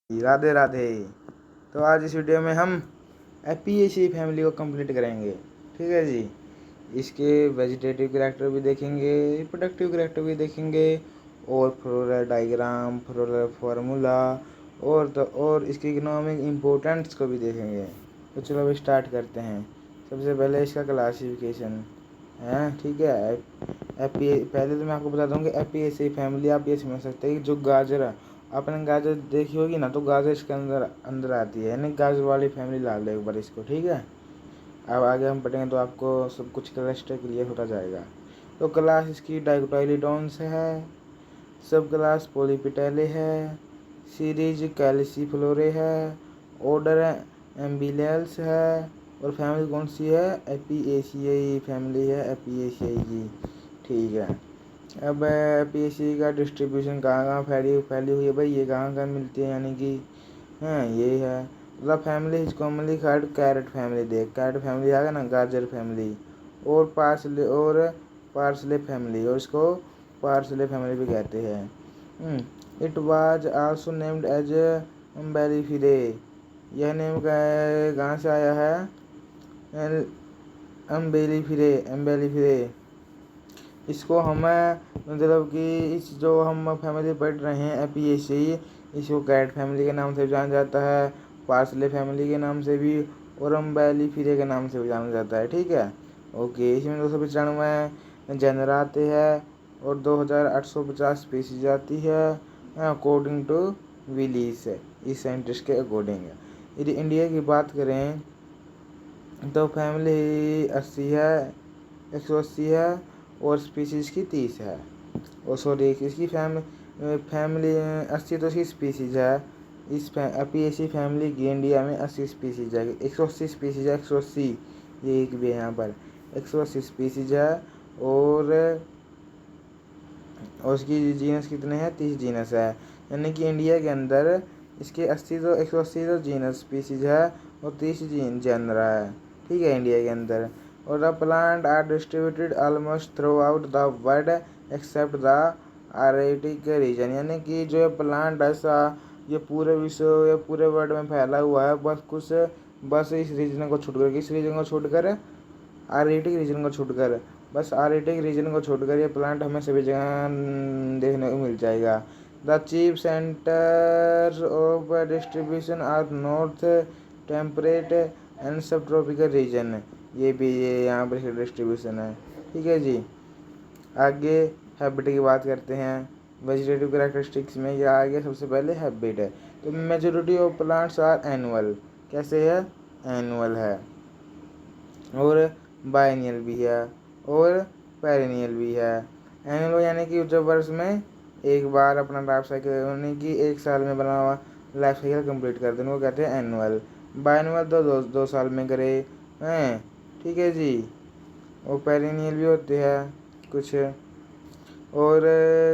राधे राधे। तो आज इस वीडियो में हम एपीएसी फैमिली को कंप्लीट करेंगे। ठीक है जी। इसके वेजिटेटिव कैरेक्टर भी देखेंगे, रिप्रोडक्टिव कैरेक्टर भी देखेंगे, और फ्लोरल डायग्राम, फ्लोरल फार्मूला, और इसकी इकोनॉमिक इम्पोर्टेंस को भी देखेंगे। तो चलो अभी स्टार्ट करते हैं। सबसे पहले इसका क्लासिफिकेशन है। ठीक है। पहले तो मैं आपको बता दूँ कि एपीएसी फैमिली आप ये समझ सकते हैं कि जो गाजर है, आपने गाजर देखी होगी ना, तो गाजर इसके अंदर अंदर आती है, यानी गाजर वाली फैमिली ला लो एक बार इसको। ठीक है। अब आगे हम पढ़ेंगे तो आपको सब कुछ क्लस्टर क्लियर होता जाएगा। तो क्लास इसकी डाइकोटाइलिडोन्स है, सब क्लास पोलीपिटेले है, सीरीज कैल्सीफ्लोरे है, ऑर्डर एम्बिलेल्स है, और फैमिली कौन सी है? एपीएसियाई फैमिली है, एपीएसियाई की। ठीक है। अब एपीएसी का डिस्ट्रीब्यूशन कहाँ कहाँ फैली हुई है भाई, ये कहाँ कहाँ मिलती है, यानी कि हाँ ये है। The family is commonly called carrot family. देख कैरेट फैमिली आ गया ना, गाजर फैमिली, और पार्सले फैमिली, और इसको पार्सले फैमिली भी कहते हैं। It was also named as Umbelliferae. यह नेम कहाँ से आया है? एम्बेलिफिरे। इसको हम मतलब कि इस जो हम फैमिली पढ़ रहे हैं एपीएसी, इसको कैट फैमिली के नाम से भी जाना जाता है, पार्सले फैमिली के नाम से भी, और अम्बेलिफिरे के नाम से भी जाना जाता है। ठीक है। ओके। इसमें 295 जनर आते हैं और 2850 स्पीसीज आती है अकॉर्डिंग टू विलीस, इस साइंटिस्ट के अकॉर्डिंग। यदि इंडिया की बात करें तो फैमिली 80 है, 180 है, और स्पीसीज़ की 30 है। और सॉरी, इसकी फैमिली 80 तो इसकी स्पीसीज़ है। इस एपीएसी फैमिली की इंडिया में 80 स्पीसीज़ है, 180 स्पीसीज़ है, 180, ये एक भी है यहाँ पर, 180 स्पीसीज़ है। और उसकी जीनस कितने हैं? 30 जीनस है, यानी कि इंडिया के अंदर इसके 180 तो जीनस स्पीसीज है और 30 जनर है। ठीक है, इंडिया के अंदर। और the plant are distributed almost throughout the world except the arctic region, यानी कि जो प्लांट ऐसा ये पूरे विश्व या पूरे वर्ल्ड में फैला हुआ है, बस इस रीजन को छोड़कर, किस रीजन को छोड़कर? आर्कटिक रीजन को छोड़कर। बस आर्कटिक रीजन को छोड़कर ये प्लांट हमें सभी जगह देखने को मिल जाएगा। The chief centre of distribution are north temperate and sub tropical region, ये भी ये यहाँ पर डिस्ट्रीब्यूशन है। ठीक है जी। आगे हैबिट की बात करते हैं। वेजिटेटिव कैरेक्टरिस्टिक्स में ये आ गया। सबसे पहले हैबिट है। तो majority of plants are annual. कैसे है? एनुअल है, और बायनियल भी है, और पेरिनियल भी है। एनुअल यानी कि जब वर्ष में एक बार अपना लाइफ साइकिल, यानी कि एक साल में बना हुआ लाइफ साइकिल कंप्लीट कर देने को कहते हैं एनुअल। बायनुअल दो साल में करे हैं। ठीक है जी। और पेरिनियल भी होते हैं कुछ। और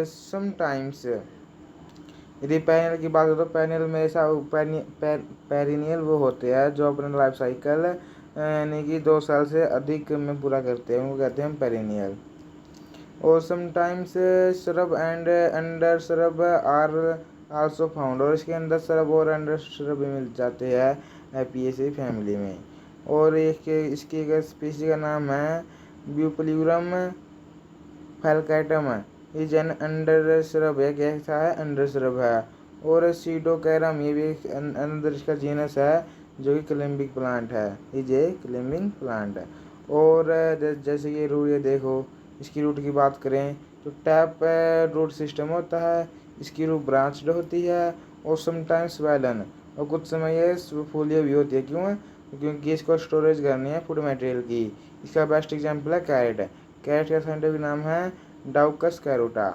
समटाइम्स यदि पेरिनियल की बात हो तो पेरिनियल में ऐसा पेरिनियल वो होते हैं जो अपना लाइफ साइकिल यानी कि 2 साल से अधिक में पूरा करते हैं, उनको कहते हैं पेरिनियल। और sometimes shrub and under shrub are also found, और इसके अंदर श्रब और अंडर श्रब भी मिल जाते हैं एपीएसी फैमिली में। और इसकी एक स्पीसी का नाम है ब्यूपल्यूरम फैलकैटम, ये जन अंडर श्रब है। कैसा है? अंडर श्रब है। और सीडोकैरम, ये भी एक अंदर इसका जीनस है जो कि क्लिम्बिक प्लांट है, ये क्लिम्बिंग प्लांट है। और जैसे ये रूट, ये देखो, इसकी रूट की बात करें तो टैप रूट सिस्टम होता है, इसकी रूट ब्रांच्ड होती है, और समटाइम्स वैलन, और कुछ समय ये फूलिया भी होती है। क्यों है? क्योंकि इसको स्टोरेज करनी है फूड मटेरियल की। इसका बेस्ट एग्जाम्पल है कैरेट। कैरेट का साइंटिफिक नाम है डाउकस कैरोटा।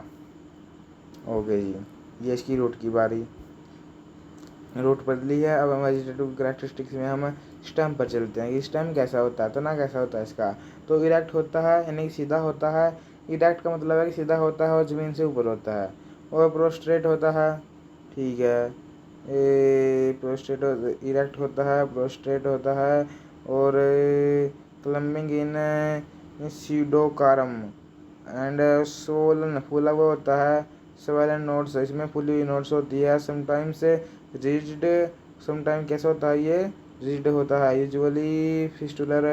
ओके जी, ये इसकी रूट की बारी। रूट बदली है। अब हम वेजिटेटिव कैरेक्टरिस्टिक्स में हम स्टेम पर चलते हैं कि स्टेम कैसा होता है, तना कैसा होता है इसका। तो इरेक्ट होता है, यानी कि सीधा होता है। इरेक्ट का मतलब है कि सीधा होता है और ज़मीन से ऊपर होता है। और प्रोस्ट्रेट होता है। ठीक है, इरेक्ट होता है, प्रोस्ट्रेट होता है, और क्लम्बिंग इन सीडोकारम एंड सोलन, फूला हुआ होता है। स्वेलन नोट्स, इसमें फूली हुई नोट्स होती है। समटाइम्स रिज्ड समटाइम कैसा होता है ये, रिज्ड होता है, यूजुअली फिस्टुलर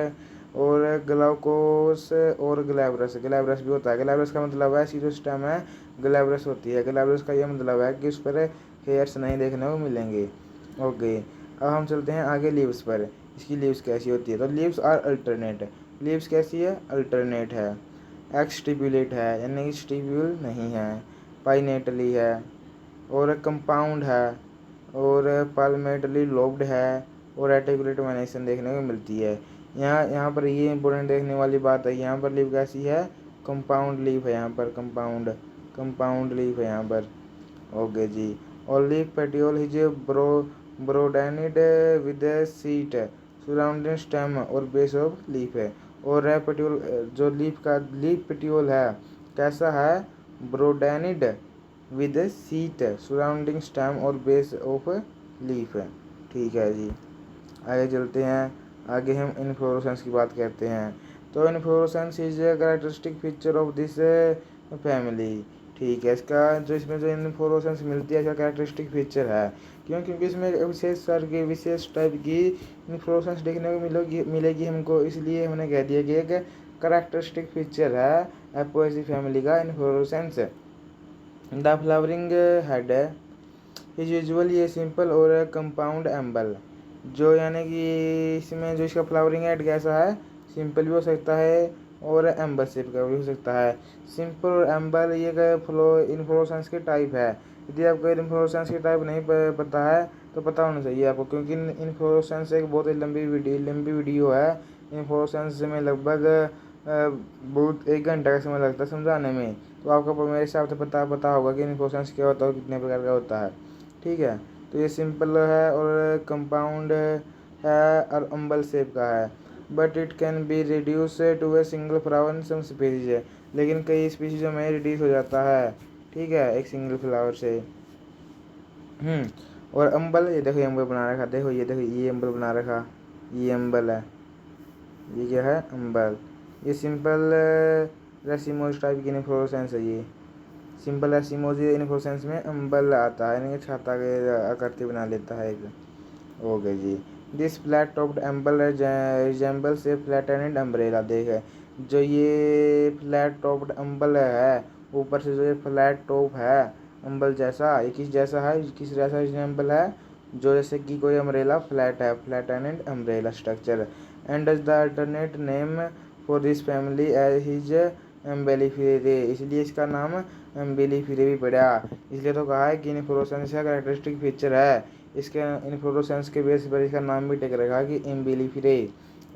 और ग्लाउकोस और ग्लैब्रस, ग्लैब्रस भी होता है। ग्लैब्रस का मतलब है सीरोस्टेम है, ग्लैब्रस होती है। ग्लैब्रस का ये मतलब है कि उस पर हेयर्स नहीं देखने को मिलेंगे। ओके, अब हम चलते हैं आगे लीव्स पर। इसकी लीव्स कैसी होती है, तो लीव्स आर अल्टरनेट। लीव्स कैसी है, अल्टरनेट है। एक्सटिब्यूलेट है, यानी कि स्टिब्यूल नहीं है। पाइनेटली है और कंपाउंड है और पाल्मेटली लोब्ड है और रेटिकुलेट वेनेशन देखने को मिलती है। यहाँ पर ये इंपॉर्टेंट देखने वाली बात है, यहाँ पर लीफ कैसी है, कंपाउंड लीफ है। यहाँ पर कंपाउंड लीफ है यहाँ पर। ओके जी। और leaf petiole is broadened with sheath surrounding stem और बेस ऑफ लीफ है। और रेड पेटियोल जो लीफ पेटियोल है कैसा है, broadened with sheath surrounding stem और बेस ऑफ लीफ है। ठीक है जी, आगे चलते हैं। आगे हम इन्फ्लोरेसेंस की बात करते हैं। तो inflorescence is a characteristic feature of this family. ठीक है, इसका जो इसमें जो इन्फ्लोरेसेंस मिलती है इसका कैरेक्टरिस्टिक फीचर है। क्योंकि इसमें विशेष टाइप की इन्फ्लोरेसेंस देखने को मिलेगी हमको, इसलिए हमने कह दिया कि एक कैरेक्टरिस्टिक फीचर है एपोएसी फैमिली का inflorescence. The flowering head is usually a simple और कंपाउंड एम्बल। जो यानी कि इसमें जो इसका फ्लावरिंग हेड कैसा है, सिंपल भी हो सकता है और एम्बल शेप का भी हो सकता है। सिंपल और एम्बल ये इन्फ्लोरेसेंस के टाइप है। यदि आपको इन्फ्लोरेसेंस के टाइप नहीं पता है तो पता होना चाहिए आपको, क्योंकि इन्फ्लोरेसेंस एक बहुत ही लंबी वीडियो है। इन्फ्लोरेसेंस में लगभग बहुत 1 घंटा का समय लगता है समझाने में। तो आपको मेरे हिसाब से पता होगा कि इन्फ्लोरेसेंस क्या होता है और कितने प्रकार का होता है। ठीक है, तो ये सिंपल है और कंपाउंड है और अम्बल शेप का है। But it can be reduce to a single flower in some species है, लेकिन कई स्पीसीजों में रिड्यूस हो जाता है। ठीक है, एक सिंगल फ्लावर से। और अम्बल, ये देखो ये अम्बल बना रखा, देखो ये अम्बल बना रखा, ये अम्बल है, ये क्या है, अम्बल। ये सिंपल रेसिमोज टाइप की इन्फ्लोरेसेंस है। ये सिंपल रेसिमोज इन्फ्लोरेसेंस में अम्बल आता है, यानी कि छाता के आकृति बना लेता है एक। ओके जी। This flat topped umbel resembles a flattened umbrella. देखे जो ये फ्लैट टॉप्ड अम्बल है, ऊपर से जो ये फ्लैट टॉप है अम्बल जैसा, ये किस जैसा है, किस जैसा रिजेंबल है, जो जैसे कि कोई अम्ब्रेला फ्लैट है, flattened umbrella structure. And the alternate name for this family as is Umbelliferae, इसलिए इसका नाम एम्बेलिफेरे भी पड़ा। इसलिए तो कहा है कि इन्फ्लोरेसेंस का कैरेक्टरिस्टिक फीचर है, इसके इन्फ्लोरेसेंस के बेस पर इसका नाम भी टेक रखा कि एम्बेलिफेरे,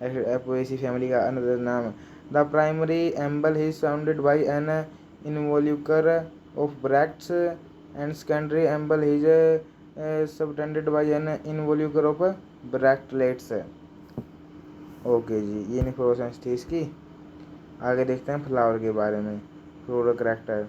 एपोएसी फैमिली का another name. The primary umbel is surrounded by an involucre of bracts and secondary umbel is subtended by an involucre of bracteoles. Okay जी, ये इन्फ्लोरेसेंस थी इसकी। आगे देखते हैं फ्लावर के बारे में, floral character.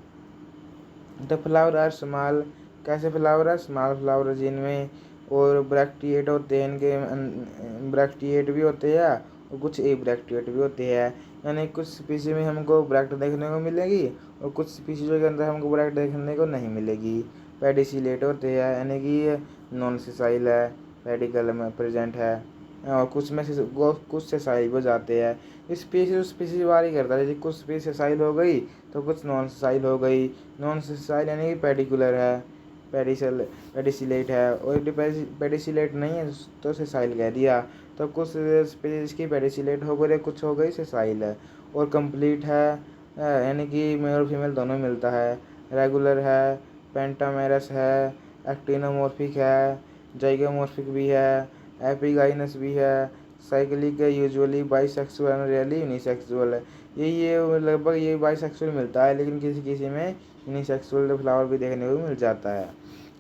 The flower are small, कैसे फ्लावर है, स्मॉल फ्लावर जिनमें और ब्रैक्टिएट होते हैं, इनके ब्रैक्टिएट भी होते हैं और कुछ एब्रैक्टिएट भी होते हैं। यानी कुछ स्पीसी में हमको ब्रैक्ट देखने को मिलेगी और कुछ स्पीसीजों के अंदर हमको ब्रैक्ट देखने को नहीं मिलेगी। पेडिसिलेट होते हैं, यानी कि नॉन सेसाइल है, पेडिकल में प्रेजेंट है, और कुछ में से कुछ सेसाइल हो जाते हैं। स्पीसीज वारी करता है, जैसे कुछ स्पीसीज सेसाइल हो गई तो कुछ नॉन सेसाइल हो गई। नॉन सेसाइल यानी कि पेडिकुलर है, पेडिसिलेट है, और पेडिसिलेट नहीं है तो सेसाइल कह दिया। तो कुछ स्पीसीज की पेडिसिलेट हो गई, कुछ हो गई सेसाइल है। और कंप्लीट है, यानी कि मेल और फीमेल दोनों मिलता है। रेगुलर है, पेंटामेरस है, एक्टिनोमॉर्फिक है, जाइगोमॉर्फिक भी है, एपिगाइनस भी है, साइक्लिक है, usually bisexual and really unisexual है। ये लगभग ये बाइसेक्सुअल मिलता है, लेकिन किसी किसी में यूनिसेक्सुअल फ्लावर भी देखने को मिल जाता है।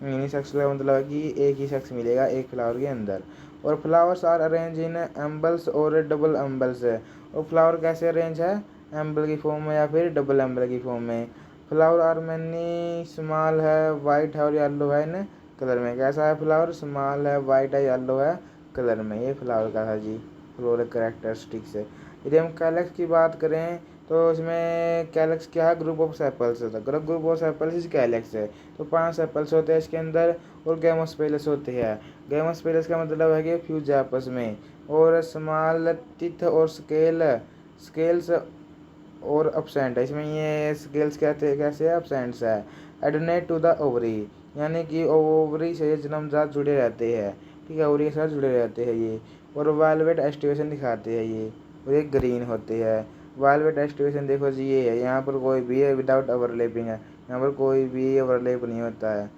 यूनिसेक्सुअल मतलब है कि एक ही सेक्स मिलेगा एक फ्लावर के अंदर। और फ्लावर्स आर अरेंज इन एम्बल्स और डबल एम्बल्स है। और फ्लावर कैसे अरेंज है, एम्बल की फॉर्म में या फिर डबल एम्बल की फॉर्म में। फ्लावर आर मैनी स्मॉल है, वाइट है और येलो है इन कलर में। कैसा है फ्लावर, स्मॉल है, वाइट है, येलो है कलर में। ये फ्लावर का था जी फ्लोरल कैरेक्टरिस्टिक्स है। यदि हम कैलेक्स की बात करें तो इसमें कैलेक्स क्या है, ग्रुप ऑफ सेपल्स होता है। ग्रुप ऑफ सेपल्स इस कैलेक्स है। तो 5 सेपल्स होते हैं इसके अंदर और गैमोस्पेलस होते हैं। गैमोस्पेलस का मतलब है कि फ्यूज आपस में। और स्मॉल टिथ और स्केल्स और अपसेंट है, इसमें ये स्केल्स कहते हैं कैसे है, अपसेंट्स है। एडोनेट टू द ओवरी, यानी कि ओवरी से जन्मजात जुड़े रहते हैं, ठीक है, ओवरी के साथ जुड़े रहते हैं ये। और वायलेट एस्टिवेशन दिखाते हैं ये, और ये ग्रीन होते हैं। वायलेट एस्टिवेशन देखो जी, ये है, यहाँ पर कोई भी है विदाउट ओवरलैपिंग है, यहाँ पर कोई भी ओवरलैप नहीं होता है,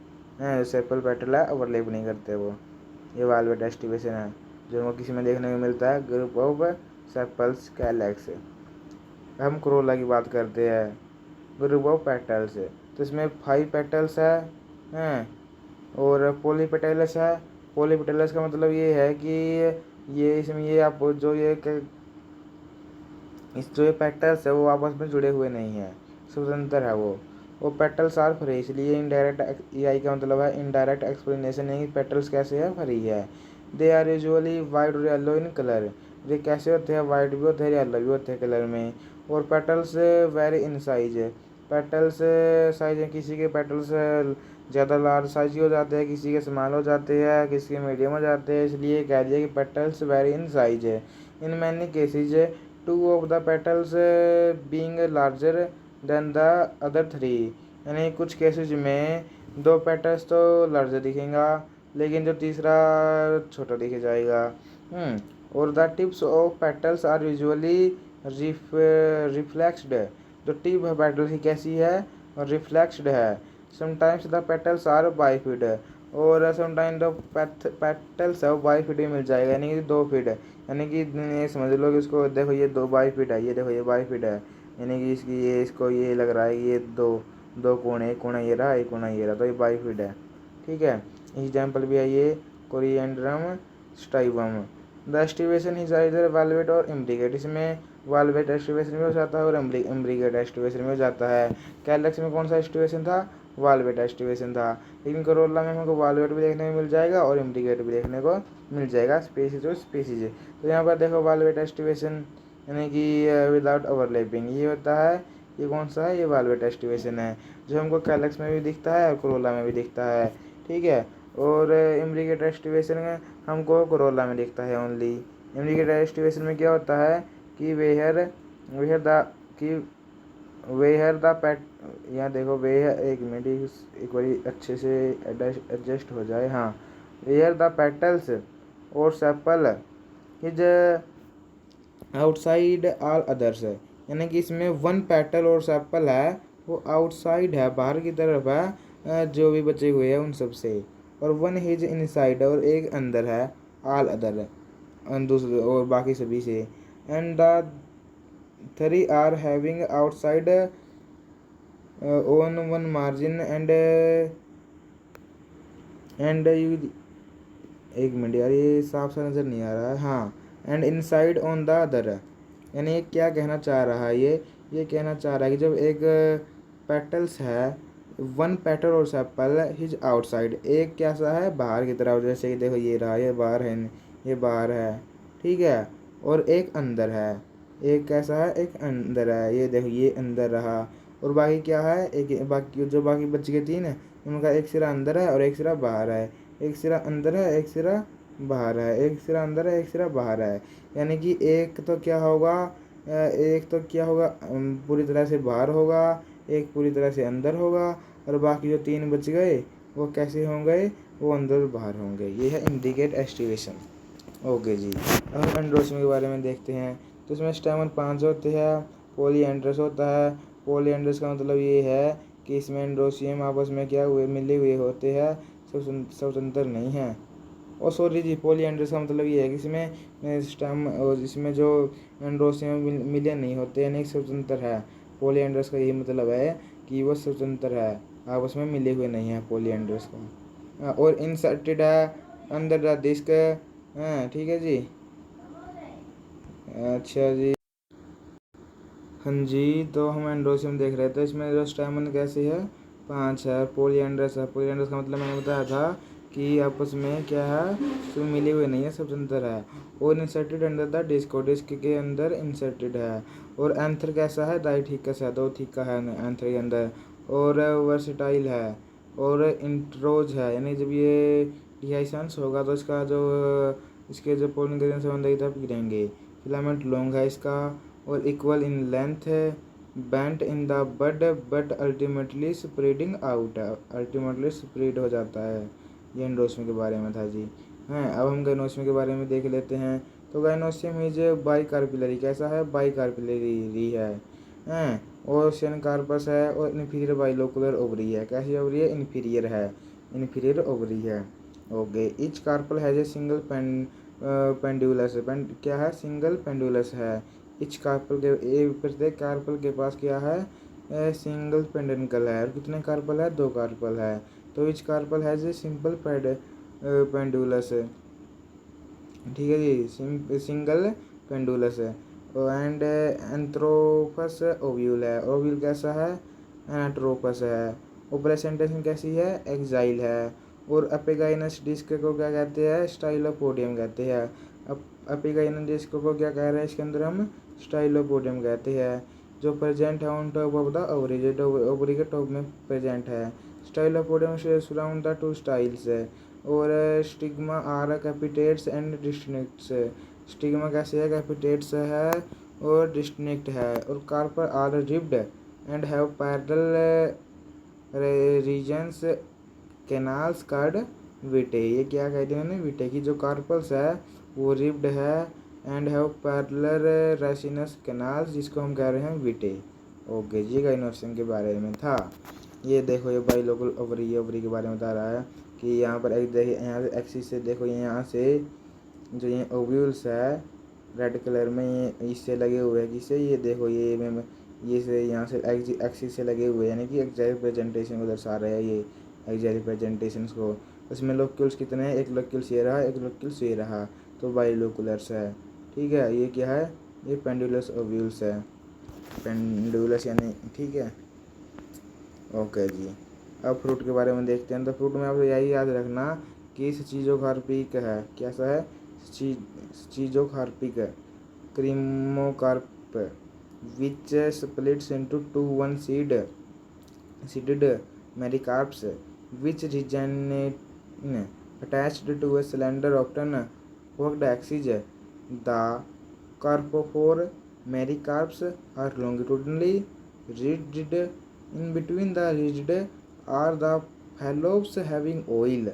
सेपल पेटल है, ओवरलैप नहीं करते वो। ये वायलेट एस्टिवेशन है जो हमको किसी में देखने को मिलता है, ग्रुप ऑफ सेपल्स कैलेक्स। हम क्रोला की बात करते हैं, ग्रुप ऑफ पेटल्स, तो इसमें 5 पेटल्स है, हैं, और पॉलीपेटलस है। पॉलीपेटलस का मतलब ये है कि ये इसमें ये आप जो ये इस जो ये पेटल्स है वो आपस में जुड़े हुए नहीं है, स्वतंत्र है वो पेटल्स आर फ्री, इसलिए इनडायरेक्ट ई आई का मतलब है इनडायरेक्ट एक्सप्लेनेशन है कि पेटल्स कैसे है, फ्री है। दे आर यूजुअली वाइट और येलो इन कलर, ये कैसे होते हैं, वाइट भी होते हैं, येलो भी होते हैं कलर में। और petals very in size, petals size किसी के पेटल्स ज़्यादा लार्ज साइज के हो जाते हैं, किसी के स्मॉल हो जाते हैं, किसी के मीडियम हो जाते हैं, इसलिए कह दिया कि पेटल्स वेरी इन साइज है। In many cases 2 of the petals being larger than the other 3, यानी कुछ केसेज में 2 पेटल्स तो लार्जर दिखेगा लेकिन जो तीसरा छोटा दिखे जाएगा। और the tips of petals are usually reflexed, जो टिप है पेटल की कैसी है, और रिफ्लेक्स्ड है। Sometimes the petals are bifid, और समटाइम द पेटल्स है वो बाइफिड भी मिल जाएगा, यानी कि 2 फीट, यानी कि ये समझ लो कि इसको देखो ये 2 बाइफिड है, ये देखो ये बाइफिड है, यानी कि इसकी ये इसको ये लग रहा है कि ये दो कोने, एक कोना ये रहा, एक कोना ये रहा, तो ये बाइफिड है, ठीक है। एग्जाम्पल भी है ये Coriandrum sativum. The aestivation is either valvate और इम्ब्रिगेट, इसमें वाल्वेट एस्टिवेशन में हो जाता है और इम्ब्रिगेट एस्टिवेशन में हो जाता है। कैलक्स में कौन सा एस्टिवेशन था, वाल्वेट एस्टिवेशन था, लेकिन करोला में हमको वाल्वेट भी देखने को मिल जाएगा और इम्ब्रिगेट भी देखने को मिल जाएगा, स्पीसीज और स्पीसीज। तो यहाँ पर देखो वाल्वेट एस्टिवेशन यानी कि विदाउट ओवरलैपिंग ये होता है, ये कौन सा है, ये वाल्वेट एस्टिवेशन है, जो हमको कैलक्स में भी दिखता है और कोरोला में भी दिखता है, ठीक है। और इम्ब्रिगेट एस्टिवेशन हमको कोरोला में दिखता है ओनली। इम्ब्रिगेट एस्टिवेशन में क्या होता है कि वेहर द पैट, यहाँ देखो वेहर, एक मिनट एक बार अच्छे से एडजस्ट हो जाए, हाँ, वेयर द पेटल्स और sepal is outside all others, यानी कि इसमें 1 पेटल और सेपल है वो आउटसाइड है, बाहर की तरफ है, जो भी बचे हुए हैं उन सब से, और 1 इज इनसाइड, और एक अंदर है, ऑल अदर दूसरे और बाकी सभी से। And the 3 are having outside on 1 margin and you, एक मिनट यार ये साफ सा नज़र नहीं आ रहा है, हाँ, and inside on the other, यानी क्या कहना चाह रहा है ये कहना चाह रहा है कि जब एक पेटल्स है, 1 पेटल और सेपल हिज आउटसाइड, एक कैसा है, बाहर की तरफ, जैसे कि देखो ये रहा, ये बाहर है, ये बाहर है, ठीक है, और एक अंदर है, एक कैसा है, एक अंदर है, ये देखो ये अंदर रहा, और बाकी क्या है, एक बाकी जो बाकी बच गए 3 है उनका एक सिरा अंदर है और एक सिरा बाहर है, एक सिरा अंदर है, एक सिरा बाहर है, एक सिरा अंदर है, एक सिरा बाहर है, यानी कि एक तो क्या होगा, पूरी तरह से बाहर होगा, एक पूरी तरह से अंदर होगा, और बाकी जो 3 बच गए वो कैसे होंगे, वो अंदर और बाहर होंगे। ये है इम्ब्रिगेट एस्टिवेशन। ओके जी, अब हम एंड्रोसियम के बारे में देखते हैं। तो इसमें स्टेमन 5 होते हैं, पॉलीएंड्रस होता है। पॉलीएंड्रस का मतलब ये है कि इसमें एंड्रोसियम आपस में क्या हुए, मिले हुए होते हैं, स्वतंत्र नहीं है। और सॉरी जी, पॉलीएंड्रस का मतलब ये है कि इसमें स्टेम और इसमें जो एंड्रोसियम मिले नहीं होते, यानी स्वतंत्र है। पॉलीएंड्रस का यही मतलब है कि वो स्वतंत्र है, आपस में मिले हुए नहीं है पॉलीएंड्रस का। और इंसर्टेड है अंदर द डिस्क, हाँ ठीक है जी, अच्छा जी, हाँ जी। तो हम एंड्रोसियम देख रहे थे, इसमें जो स्टेमन कैसे है, 5 है, पॉलीएंड्रस है। पॉलीएंड्रस का मतलब मैंने बताया था कि आपस में क्या है, तो मिले हुए नहीं है, स्वतंत्र है। और inserted under the disc, disc के अंदर इंसर्टेड है। और एंथर कैसा है, डाइथिकस है, 2 थीका है एंथर के अंदर। और वर्सेटाइल है, और इंट्रोज है, यानी जब ये डिहाइसेंस होगा तो इसका जो इसके जो पोलन ग्रेन से बंधे तरफ गिरेंगे। फिलामेंट लॉन्ग है इसका और इक्वल इन लेंथ है, bent in the bud but ultimately spreading out है, अल्टीमेटली स्प्रेड हो जाता है। ये एंडोस्पर्म के बारे में था जी। हैं अब हम गाइनोस्पर्म के बारे में देख लेते हैं। तो गाइनोस्पर्म इज बाइकार्पिलरी, कैसा है, बाइकार्पिलरी है। हैं और ओशियन कार्पस है और इन्फीरियर बाइलोकुलर ओवरी है, कैसी ओवरी है, इन्फीरियर है, इन्फीरियर ओवरी है। Okay, each carpel has a single pendulous, क्या है, सिंगल पेंडुलस है। इच कार्पल के प्रत्येक कार्पल के पास क्या है, सिंगल पेंडुकल है। और कितने कार्पल है, 2 कार्पल है। तो each carpel has a simple pendulous, ठीक है जी, सिंगल पेंडुलस है। एंड एंथ्रोपस ओव्यूल है, ओव्यूल कैसा है, एनाट्रोपस है। और प्रेजेंटेशन कैसी है, एक्साइल है। और अपेगाइनस डिस्क को क्या कहते हैं, स्टाइलोपोडियम कहते हैं। अब अपेगाइनस डिस्क को क्या कह रहे हैं, इसके अंदर हम स्टाइलोपोडियम कहते हैं। जो प्रेजेंट है on top of the ovary, जो ओवरी के टॉप में प्रेजेंट है। स्टाइलोपोडियम सराउंड द 2 स्टाइल्स है। और stigma are capitates and distincts, stigma कैसे है, कैपिटेट्स है और डिस्टिंक्ट है। और carpel are ribbed and have parallel resins canals called vittae, ये क्या कहते हैं, विटे की जो कार्पल्स है वो रिब्ड है and have parallel Ricinus canals, जिसको हम कह रहे हैं विटे। ओके जी, गाइनोस्पर्म के बारे में था। ये देखो ये बाइलोकुल ओवरी, ओवरी के बारे में बता रहा है कि यहाँ पर एक देखिए, यहाँ से एक्सिस से देखो, यहाँ से जो ये ओव्यूल्स है रेड कलर में, ये इससे लगे हुए हैं, किससे, ये देखो ये से यहाँ से एक्सिस से लगे हुए हैं, यानी कि एक्सैक्ट प्रेजेंटेशन को दर्शा रहे हैं ये एक्सैक्ट प्रेजेंटेशंस को। उसमें लोक्यूल्स कितने हैं, एक लोक्यूल्स ये रहा, एक लोक्यूल्स ये रहा, तो बाइलोकुलर्स है। ठीक है, ये क्या है, ये पेंडुलस ओव्यूल्स है, पेंडुलस यानी, ठीक है। ओके जी, अब फ्रूट के बारे में देखते हैं। तो फ्रूट में आप यही याद रखना कि स्चीजोकार्पिक है, कैसा है, स्चीजोकार्पिक, क्रीमोकार्प, विच splits into 2 one seeded mericarps, which regenerate attached to a slender often forked axis. The carpophore mericarps are longitudinally ridged. In between the ridged are the phallopes having oil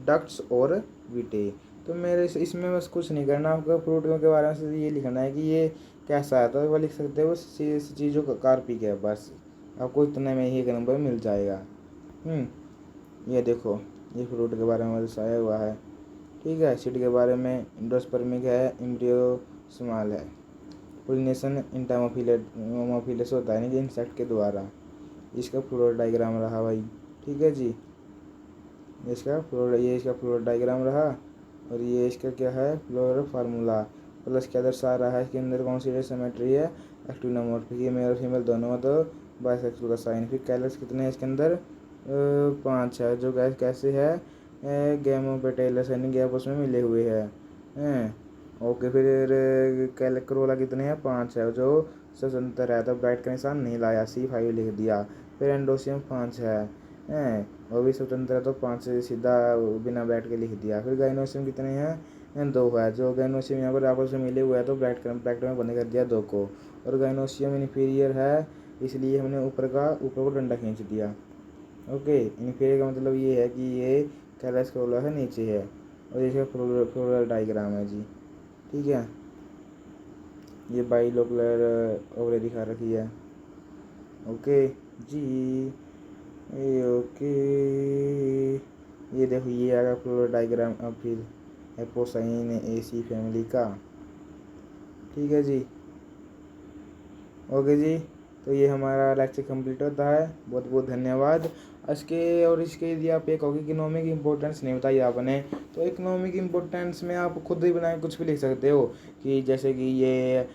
ducts or vitae। तो मेरे इसमें बस कुछ नहीं करना, आपको फ्रूटों के बारे में सिर्फ ये लिखना है कि ये कैसा है, तो वो लिख सकते हो, चीज़ों का कार्पिक है, बस आपको इतने में ही एक नंबर मिल जाएगा। ये देखो ये फ्रूट के बारे में दर्शाया हुआ है, ठीक है। सीड के बारे में एंडोस्पर्मिक है, एम्ब्रियो स्मॉल है। पोलिनेशन इंटरमोफिलस होता है, यानी कि इंसेक्ट के द्वारा। इसका फ्लोर डायग्राम रहा भाई, ठीक है जी, इसका फ्लोर, ये इसका फ्लोर डायग्राम रहा। और ये इसका क्या है, फ्लोर फार्मूला, प्लस क्या दर्शा रहा है, इसके अंदर कौन सी सिमेट्री है, एक्टिनोमॉर्फिक, ये मेल और फीमेल दोनों, तो बाइसेक्सुअल का साइन। फिर कैलस कितने हैं इसके अंदर, 5 है, जो गैस कैसे है, गैमोपेटेलस, यानी कि आपस में मिले हुए हैं। ओके, फिर कैलक्रोला कितने हैं, 5 है, जो स्वतंत्र है, तो ब्राइट का निशान नहीं लाया, C5 लिख दिया। फिर एंडोसियम 5 है, वो भी स्वतंत्र है, तो 5 से सीधा बिना ब्राइट के लिख दिया। फिर गाइनोसियम कितने हैं, 2 है, जो गाइनोसियम यहाँ पर आपस में मिले हुए हैं, तो ब्रैकेट में बंद कर दिया 2 को। और गाइनोसियम इन्फीरियर है, इसलिए हमने ऊपर को डंडा खींच दिया। ओके, इन्फीरियर का मतलब ये है कि ये कैलस कोला है, नीचे है। और इसका फ्लोरल डायग्राम है जी, ठीक है। ये बाइलोकुलर ओवरी दिखा रखी है, ओके जी, ओके। ये देखो ये आएगा फ्लोरल डायग्राम, अब फिर एपोसाइन AC फैमिली का, ठीक है जी, ओके जी। तो ये हमारा लेक्चर कंप्लीट होता है, बहुत बहुत धन्यवाद। इसके यदि आप एक होगी इकोनॉमिक इम्पोर्टेंस नहीं बताई आपने, तो इकोनॉमिक इम्पोर्टेंस में आप खुद ही बना के कुछ भी लिख सकते हो, कि जैसे कि ये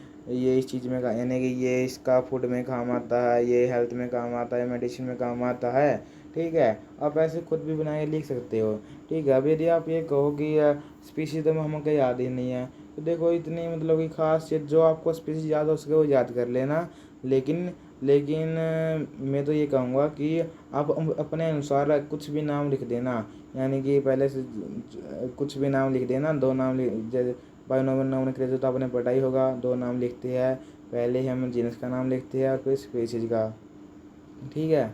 इस चीज़ में यानी कि ये इसका फूड में काम आता है, ये हेल्थ में काम आता है, मेडिसिन में काम आता है, ठीक है। आप ऐसे खुद भी बना के लिख सकते हो, ठीक है। अब यदि आप ये कहो कि स्पीशीज तो हमको याद ही नहीं है, तो देखो इतनी मतलब कि खास चीज़ जो आपको स्पीशीज याद हो सके वो याद कर लेना, लेकिन लेकिन मैं तो ये कहूँगा कि आप अपने अनुसार कुछ भी नाम लिख देना, यानी कि पहले से कुछ भी नाम लिख देना, 2 नाम जैसे बायोनोमियल नोमेनक्लेचर तो आपने पढ़ा ही होगा, 2 नाम लिखते हैं, पहले हम जीनस का नाम लिखते हैं और फिर स्पीशीज का, ठीक है।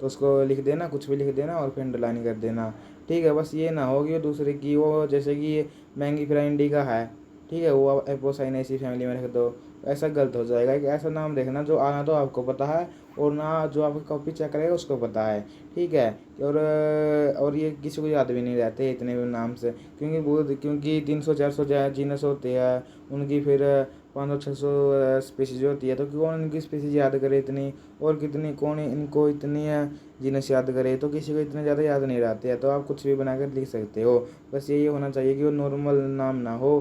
तो उसको लिख देना, कुछ भी लिख देना और फिर अंडरलाइन कर देना, ठीक है। बस ये ना हो कि वो दूसरे की, वो जैसे कि मैंगी फ्राइंडी का है, ठीक है, वो आप एपोसाइनेसी फैमिली में रख दो, ऐसा गलत हो जाएगा। कि ऐसा नाम देखना जो आना तो आपको पता है और ना जो आपकी कॉपी चेक करेगा उसको पता है, ठीक है। और ये किसी को याद भी नहीं रहते इतने भी नाम से, क्योंकि 300-400 जीनस होते हैं, उनकी फिर 500-600 स्पीशीज होती है, तो कौन इनकी स्पीशीज याद करे इतनी, और कितनी कौन इनको इतनी जीनस याद करे, तो किसी को इतने ज़्यादा याद नहीं रहते हैं। तो आप कुछ भी बनाकर लिख सकते हो, बस यही होना चाहिए कि वो नॉर्मल नाम ना हो।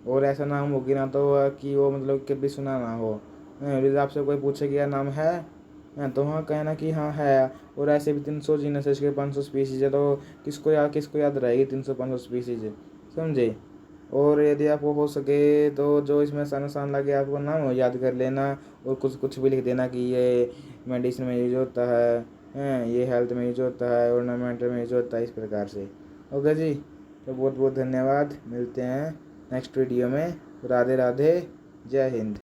और ऐसा नाम होगी ना तो कि वो मतलब कभी सुना ना हो। यदि आपसे कोई पूछे कि यह नाम है, तो हाँ कहना कि हाँ है। और ऐसे भी 300 जीनस है, इसके 500 स्पीशीज है, तो किसको याद रहेगी 300-500 स्पीशीज, समझे। और यदि आपको हो सके तो जो इसमें आसान लगे आपको नाम याद कर लेना, और कुछ भी लिख देना कि ये मेडिसिन में यूज होता है, ये हेल्थ में यूज होता है, ऑर्नामेंटल में यूज होता है, इस प्रकार से। ओके जी, तो बहुत बहुत धन्यवाद, मिलते हैं नेक्स्ट वीडियो में। राधे राधे, जय हिंद।